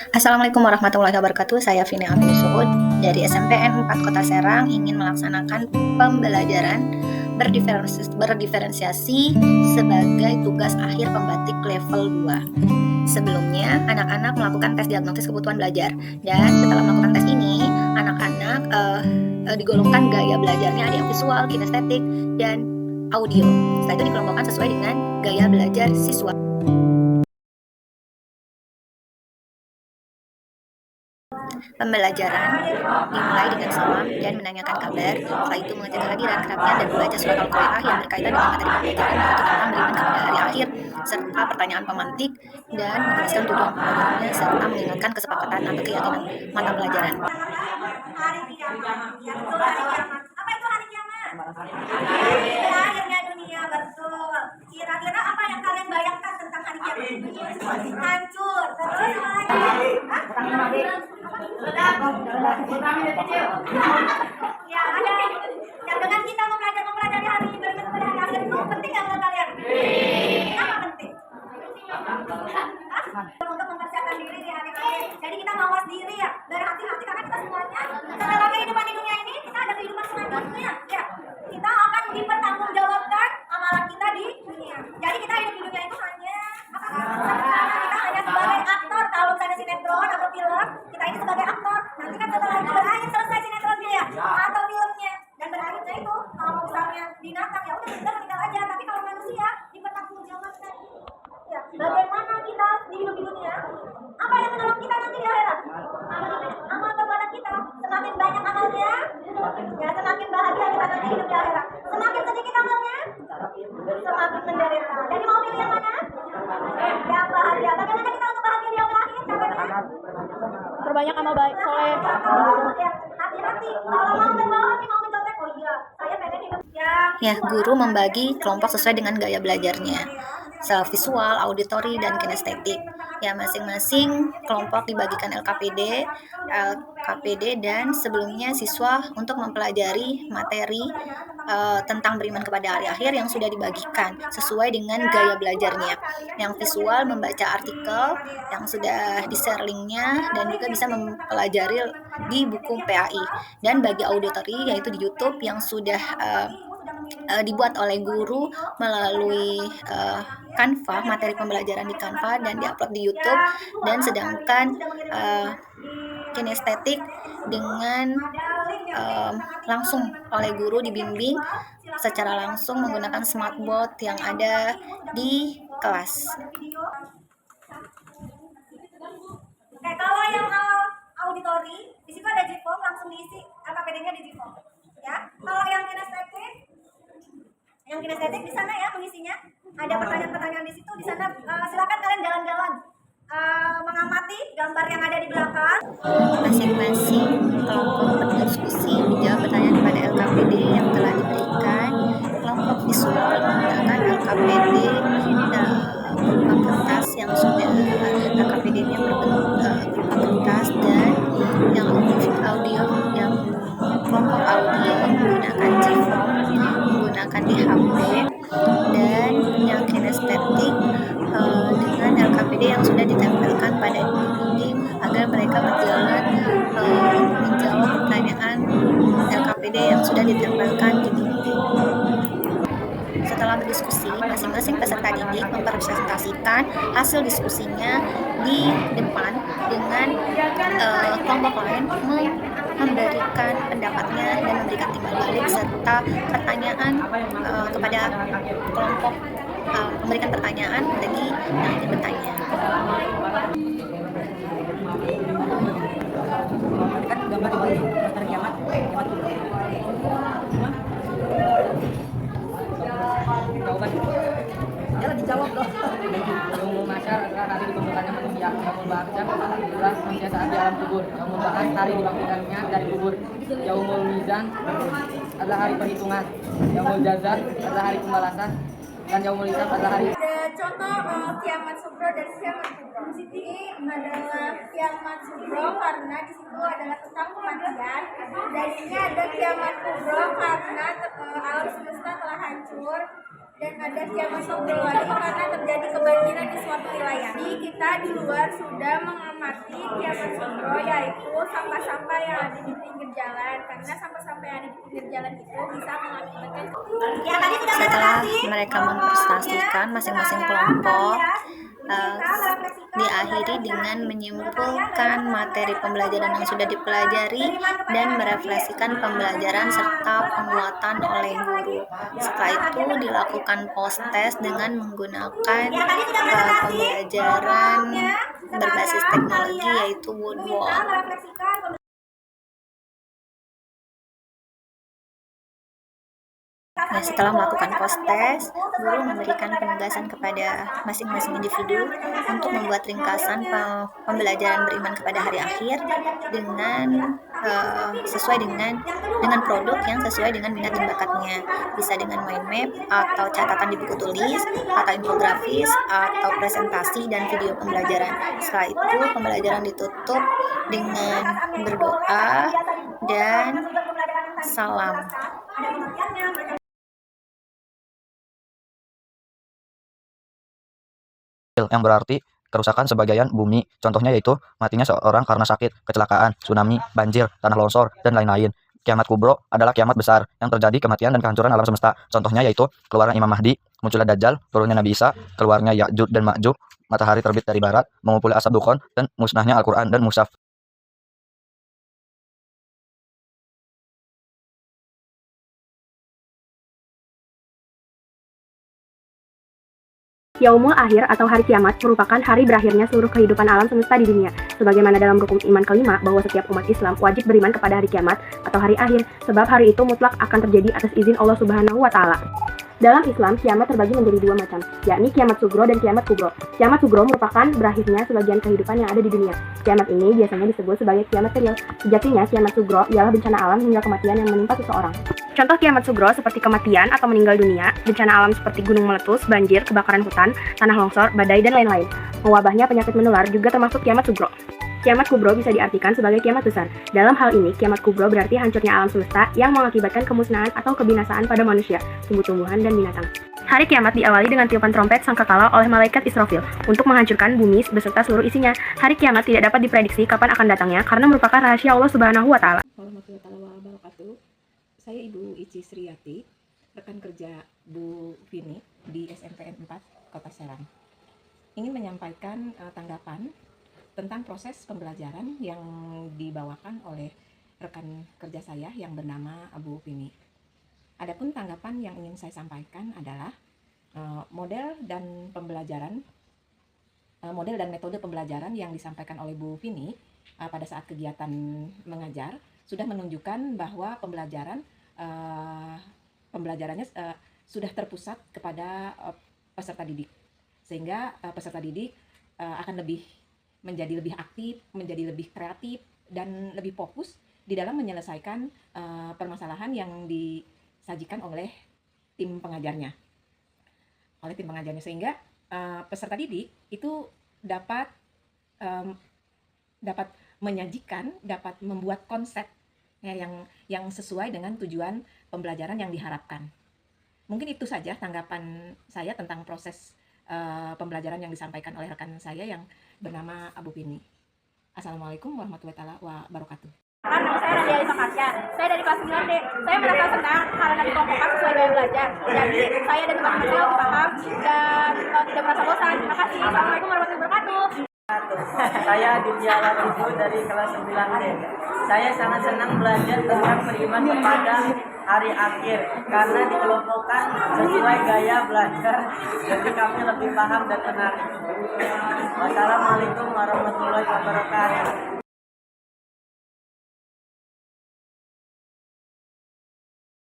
Assalamualaikum warahmatullahi wabarakatuh. Saya Vini Amin Suhud dari SMPN 4 Kota Serang ingin melaksanakan pembelajaran berdiferensiasi sebagai tugas akhir pembatik level 2. Sebelumnya, anak-anak melakukan tes diagnosis kebutuhan belajar, dan setelah melakukan tes ini, anak-anak digolongkan gaya belajarnya ada yang visual, kinestetik, dan audio. Setelah itu dikelompokkan sesuai dengan gaya belajar siswa. Pembelajaran dimulai dengan salam dan menanyakan kabar. Setelah itu mengecek kehadiran, kerapian, dan membaca surat Al-Qur'an yang berkaitan dengan materi pembelajaran, yaitu tentang beriman kepada hari akhir, serta pertanyaan pemantik, dan menjelaskan tujuan pembelajarannya, serta mengingatkan kesepakatan atau keyakinan mata pelajaran. Hari kiamat. Ya, betul, hari kiamat. Apa itu hari kiamat? Akhirnya dunia, betul. Kira-kira apa yang kalian bayangkan tentang hari kiamat? Hancur. Terus lagi. Ya, ada. Yang dengan kita mempelajari hari ini beriman kepada hari akhir itu penting nggak menurut kalian? Kenapa penting? Untuk mempersiapkan diri di hari akhir. Jadi kita mawas diri ya, berhati-hati karena kita semuanya setelah kehidupan di dunia ini kita ada kehidupan selanjutnya. Ya, kita akan dipertanggungjawabkan amalan kita di dunia. Jadi kita hidup di dunia itu hanya kita hanya sebagai aktor. Kalau misalnya sinetron atau film, kita ini sebagai aktor. Nanti kan setelah itu berakhir selesai sinetronnya ya, atau filmnya, dan berakhirnya itu kalau misalnya binatang ya udah kita meninggal aja. Tapi kalau manusia dipertanggungjawabkan. Ya, bagaimana kita hidup di dunia? Apa yang menolong kita nanti di akhirat? Amal perbuatan kita. Semakin banyak amalnya, ya semakin bahagia kita nanti hidup di akhirat. Semakin sedikit amalnya, semakin menderita. Jadi mau pilih yang mana? Yang bahagia. Bagaimana kita untuk bahagia di akhir? Caranya? Perbanyak amal baik soleh. Ya, hati-hati. Kalau mau berbohong, mau mencontek, oh iya, saya pengen hidup. Ya, guru membagi kelompok sesuai dengan gaya belajarnya, visual, auditory, dan kinestetik. Ya, masing-masing kelompok dibagikan LKPD, dan sebelumnya siswa untuk mempelajari materi tentang beriman kepada hari akhir yang sudah dibagikan sesuai dengan gaya belajarnya. Yang visual membaca artikel yang sudah di-share linknya dan juga bisa mempelajari di buku PAI. Dan bagi auditory yaitu di YouTube yang sudah dibuat oleh guru melalui Canva, materi pembelajaran di Canva dan diupload di YouTube. Dan sedangkan kinestetik dengan langsung oleh guru dibimbing secara langsung menggunakan smartboard yang ada di kelas. Oke, kalau yang auditori, di situ ada Gform, langsung diisi LKPD-nya di Gform. Ya, kalau yang kinestetik di sana ya pengisinya. Ada pertanyaan-pertanyaan di situ. Di sana silakan kalian jalan-jalan mengamati gambar yang ada di belakang. Masing-masing kelompok berdiskusi menjawab pertanyaan kepada LKPD yang telah diberikan. Kelompok visual menggunakan LKPD berupa kertas yang sudah LKPD-nya berupa kertas, dan yang audio yang kelompok audio menggunakan Gform, menggunakan di HP, dan yang kinestetik dengan LKPD yang sudah ditempelkan pada dinding agar mereka berjalan menjawab pertanyaan LKPD yang sudah ditempelkan di dinding. Setelah berdiskusi, masing-masing peserta didik mempresentasikan hasil diskusinya di depan dengan kelompok lain memberikan pendapatnya dan memberikan timbal balik serta pertanyaan kepada kelompok, memberikan pertanyaan bagi yang ingin bertanya. Kan gambar di bawah daftar kiamat jawaban ya dijawab loh. Yaumul Mahsyar adalah hari dikumpulkannya manusia. Yaumul Ba'tsah adalah manusia saat di alam kubur. Yaumul Ba'ats hari dibangkitkannya dari kubur. Yaumul Mizan adalah hari perhitungan. Yaumul Jazar adalah hari pembalasan, dan Yaumul Hisab adalah hari. Ada contoh kiamat sugro dan kiamat kubro. Ini adalah kiamat sugro karena di situ adalah tentang kematian. Dan ini ada kiamat kubro karena alam semesta telah hancur. Dan ada kiamat sugro lagi karena terjadi kebanjiran di suatu wilayah. Jadi kita di luar sudah mengamati mengamati kiamat sugro, yaitu sampah-sampah yang ada di pinggir jalan, karena sampah-sampah yang ada di pinggir jalan itu bisa mengakibatkan. Setelah mereka mempresentasikan masing-masing kelompok, diakhiri dengan menyimpulkan materi pembelajaran yang sudah dipelajari dan merefleksikan pembelajaran serta penguatan oleh guru. Setelah itu dilakukan post test dengan menggunakan pembelajaran berbasis teknologi yaitu Woodwall. Nah, setelah melakukan post test, guru memberikan penugasan kepada masing-masing individu untuk membuat ringkasan pembelajaran beriman kepada hari akhir dengan sesuai dengan produk yang sesuai dengan minat dan bakatnya. Bisa dengan mind map atau catatan di buku tulis, atau infografis, atau presentasi dan video pembelajaran. Setelah itu, pembelajaran ditutup dengan berdoa dan salam. Yang berarti kerusakan sebagian bumi, contohnya yaitu matinya seorang karena sakit, kecelakaan, tsunami, banjir, tanah longsor, dan lain-lain. Kiamat kubro adalah kiamat besar yang terjadi kematian dan kehancuran alam semesta. Contohnya yaitu keluaran Imam Mahdi, munculnya Dajjal, turunnya Nabi Isa, keluarnya Ya'juj dan Ma'juj, matahari terbit dari barat, mengumpuli asap dukhon, dan musnahnya Al-Quran dan Mushaf. Yaumul Akhir atau hari kiamat merupakan hari berakhirnya seluruh kehidupan alam semesta di dunia. Sebagaimana dalam rukun iman kelima bahwa setiap umat Islam wajib beriman kepada hari kiamat atau hari akhir, sebab hari itu mutlak akan terjadi atas izin Allah Subhanahu wa Ta'ala. Dalam Islam, kiamat terbagi menjadi dua macam, yakni kiamat sugro dan kiamat kubro. Kiamat sugro merupakan berakhirnya sebagian kehidupan yang ada di dunia. Kiamat ini biasanya disebut sebagai kiamat kecil. Sejatinya, kiamat sugro ialah bencana alam hingga kematian yang menimpa seseorang. Contoh kiamat sugro seperti kematian atau meninggal dunia, bencana alam seperti gunung meletus, banjir, kebakaran hutan, tanah longsor, badai, dan lain-lain. Mewabahnya penyakit menular juga termasuk kiamat sugro. Kiamat kubro bisa diartikan sebagai kiamat besar. Dalam hal ini, kiamat kubro berarti hancurnya alam semesta yang mengakibatkan kemusnahan atau kebinasaan pada manusia, tumbuh-tumbuhan, dan binatang. Hari kiamat diawali dengan tiupan trompet sangkakala oleh malaikat Israfil untuk menghancurkan bumi beserta seluruh isinya. Hari kiamat tidak dapat diprediksi kapan akan datangnya karena merupakan rahasia Allah Subhanahu wa Ta'ala. Warahmatullahi wabarakatuh. Saya Ibu Ici Sriati, rekan kerja Bu Vini di SMPN 4 Kota Serang. Ingin menyampaikan tanggapan tentang proses pembelajaran yang dibawakan oleh rekan kerja saya yang bernama Bu Vini. Adapun tanggapan yang ingin saya sampaikan adalah model dan metode pembelajaran yang disampaikan oleh Bu Vini pada saat kegiatan mengajar sudah menunjukkan bahwa pembelajarannya sudah terpusat kepada peserta didik, sehingga peserta didik akan menjadi lebih aktif, menjadi lebih kreatif, dan lebih fokus di dalam menyelesaikan permasalahan yang disajikan oleh tim pengajarnya. Sehingga peserta didik itu dapat menyajikan, dapat membuat konsep ya, yang sesuai dengan tujuan pembelajaran yang diharapkan. Mungkin itu saja tanggapan saya tentang proses pembelajaran yang disampaikan oleh rekan saya yang bernama Abu Vini. Assalamualaikum warahmatullahi wabarakatuh. Nama saya Nadia Lisa Kasya. Saya dari kelas 9D. Saya merasa senang karena dikelompokkan sesuai gaya belajar. Jadi saya dan teman-teman saya lebih paham dan tidak merasa bosan. Terima kasih. Assalamualaikum warahmatullahi wabarakatuh. Saya Dinja Latifu dari kelas 9D. Saya sangat senang belajar tentang beriman kepada hari akhir karena dikelompokkan sesuai gaya belajar, jadi kami lebih paham dan menarik. Wassalamualaikum warahmatullahi wabarakatuh.